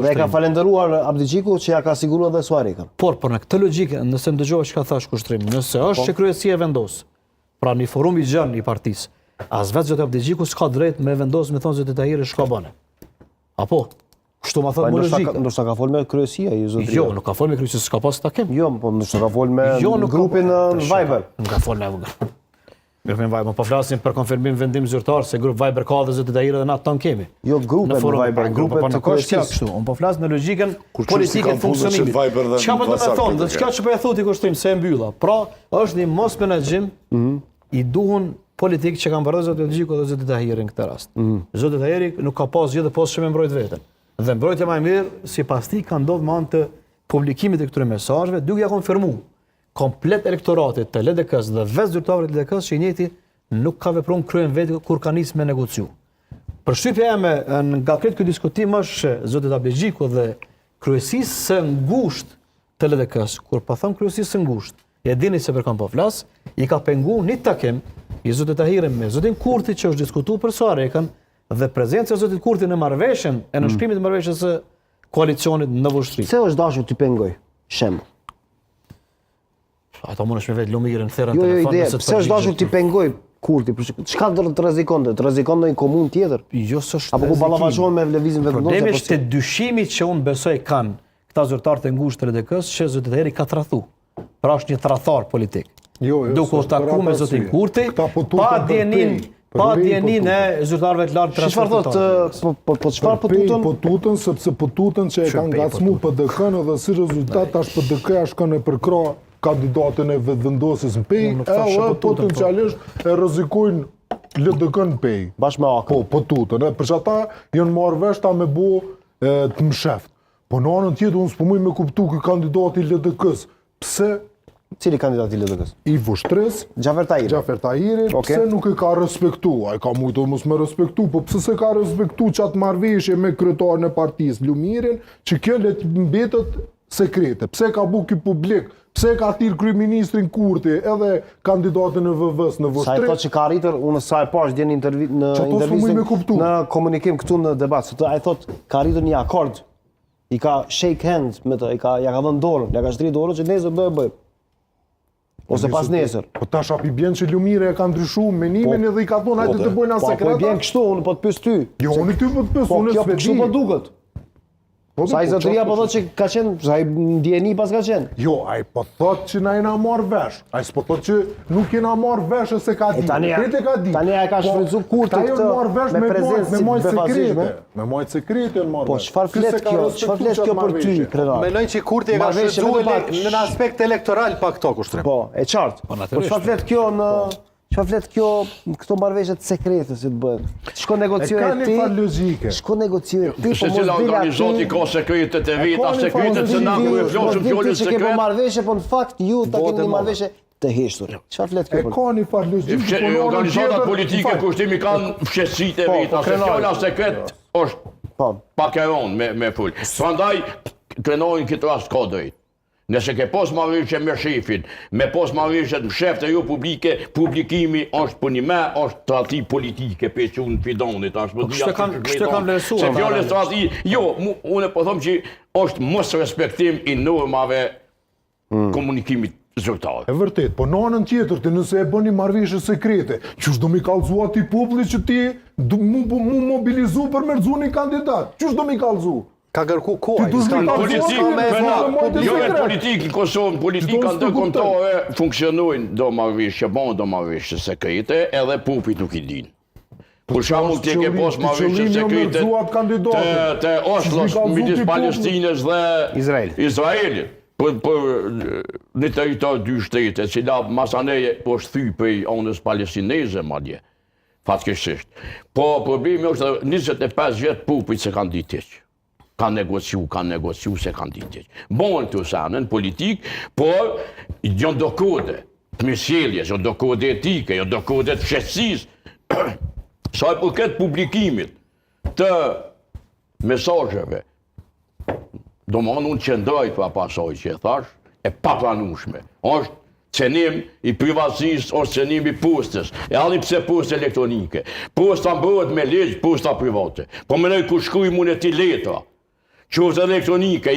Dhe ka falenderuar Abdigjiku që ja ka siguruar dhe Suarikën. Por në këtë logjikë, nëse më dëgjova çka thash kushtrim, nëse është që kryesia e vendos, pra një forum i gjallë i partisë, as vetë zotë Abdigjiku s'ka drejt me vendos me thonë zotë Tahiri shka bane. Apo? Kështu ma thotë më logjikë. Ndoshta ka folë me kryesia i zotëria. Jo, nuk ka folë me kryesia, s'ka pas takim. Jo, po ndoshta ka folë me grupin Viber. Nuk ka folë me grupin Viber, po flasim për konfirmim vendim zyrtar se grup Viber ka dhe zotë Tahiri dhe na ton kemi. Jo, grupet Viber, grupet të kryesisë. Kështu, unë po flas në logjikën politike të funksionimit. Çka po të më thonë, dhe çka që po e thotë i kushtrim se e mbylla. Pra, është një mos menaxhim i duhun politik që kanë bërë zotë Abdigjiku dhe zotë Tahiri në këtë rast. Zoti Tahiri nuk ka pas gjë dhe poshtë me mbrojt veten. Dhe mbrojtja më e mirë sipas tij ka ndodhur me anë të publikimit të këtyre mesazheve, duke ja konfirmuar komplet elektoratit të LDK-s dhe vetë zyrtarët të LDK-s që i njëjti nuk ka vepruar kryen vetë kur ka nisë me negociu. Përshtypja ime nga këtë diskutim është zoti Abdigjiku dhe kryesisë së ngushtë të LDK-s, kur po them kryesisë së ngushtë, e dini se për kam po flas, i ka penguar një takim i zotit Tahiri me zotin Kurti që është diskutuar për Suarikën dhe prezenca e zotit Kurti në marrëveshjen e nënshkrimit të marrëveshjes së koalicionit në vushtri. Pse është dashur t'i pengoj? Shembull. Ata mundesh me vetë lumirën thera në telefon. Jo, pse është dashur t'i pengoj Kurti? Çka do të rrezikonte? Të rrezikon ndonjë komunë tjetër? Jo, s'është. Apo ku ballafaqohen me lëvizjen vendosur? Problemi është te dyshimi që unë besoj kanë këta zyrtarë të ngushtë të LDK-s që zoti Tahiri ka tradhu. Pra është një tradhtar politik. Duke u takuar me zotin Kurti, pa djenin e zyrtarëve të lartë transportitorë. Po çfarë po tutën? Po tutën sepse po tutën që e kanë ngacmuar PDK-n dhe si rezultat tash PDK-ja shkon e përkra kandidatën e vetëvendosjes në PEI, potencialisht e rrezikojnë LDK-n në PEI. Bashkë me AK. Po tutën, për që ata janë marrë vesh ta me bo të msheft. Po në anën tjetër unë s'po muj me kuptu kë kandidati i LDK-s. Pse? Cili kandidat i LDK-s? I Vushtris, Xhafer Tahiri, pse nuk e ka respektu? Ai ka mujtë mos me respektu, po pse se ka respektu qatë marrëveshje me kryetarin e partisë, Lumirin, që kjo le të mbetet sekrete. Pse ka bu ky publik? Pse ka thirr kryeministrin Kurti edhe kandidatin e VV-s në Vushtri? Sa e thotë që ka arritur, unë sa e pash dje në intervistë në komunikim këtu në debat, se ai thotë ka arritur një akord. I ka shake hands me të, ja ka dhënë dorën, ja ka shtrirë dorën që nesër do e bëjmë. Ose pas nesër. Po tash api bjen që Lumiri e ka ndryshuar menimin edhe i ka thonë hajde të bëjnë as sekreta. Po bjen kështu, unë po të pyes ty. Jo, unë ty po të pyes, unë s'e di. Kështu po duket. Sa i zotëria po thotë që ka qenë, sa i ndjeni pas ka qenë. Jo, ai po thotë që na jena marrë vesh. Ai s'po thotë që nuk jena marrë vesh se ka ditë. Tani ai ka shfrytzuar Kurti këtë me prezencë me mojë sekrete. Me mojë sekrete në marrë. Po çfarë flet kjo për ty, krenar? Mendoj që Kurti e ka shfrytzuar në aspekt elektoral pa këto kushtrim. Po, e qartë. Po çfarë flet kjo në çfarë flet kjo këto marrëveshje të sekrete si të bëhen? Shko negociojë ti. Ka një fal logjike. Shko negociojë ti, po mos organizoti ka sekretet e veta, sekretet që na ku e flosëm fjalën sekret. Po marrëveshje, po në fakt ju ta keni një marrëveshje të heshtur. Çfarë flet kjo? Ka një fal logjike. Organizatat politike kushtimi kanë fshehësitë e veta, se fjala sekret është pak e rëndë me ful. Prandaj krenojnë këtë rast ka drejt. Nëse ke pos marrëveshje me shefin, me pos marrëveshje të shef të jo publike, publikimi është për një me, është tradhti politike, peqë unë fidonit, është për dhja kështë kanë vlerësuar. Se fjallë tradhti, jo, unë po thom që është mos respektim i normave komunikimit zyrtar. E vërtet, po në anën tjetër, të nëse e bën një marrëveshje sekrete, qysh do mi kallëzua ti publik që ti mu mobilizu për me rëzu një kandidat? Qysh do mi kallëzu? Ka kërku kohë. Jo e politikë në Kosovë, politika ndërkombëtare funksionojnë do marrëveshje, do marrëveshje sekrete, edhe popit nuk i din. Për shembull ti ke pas marrëveshje sekrete të Oslos midis Palestinës dhe Izraelit. Për një territor dy shtete, cila masaneje është thy për anës palestineze madje, fatkeqësisht. Po problemi është 25 vjet popit se kanë ditë hiç. Kanë negociu se kanë ditë. Bon të sanën politik, por janë do kode të mesjeljes, janë do kode etike, janë do kode të fshehësisë. Sa i përket publikimit të mesazheve, domthonë unë qëndroj pa pasoj që e thash, e papranueshme. Është cenim i privatësisë, është cenim i postës. E halli pse postë elektronike. Posta bëhet me ligj, posta private. Po mendoj ku shkruaj mund e ti letra. qoftë elektronike,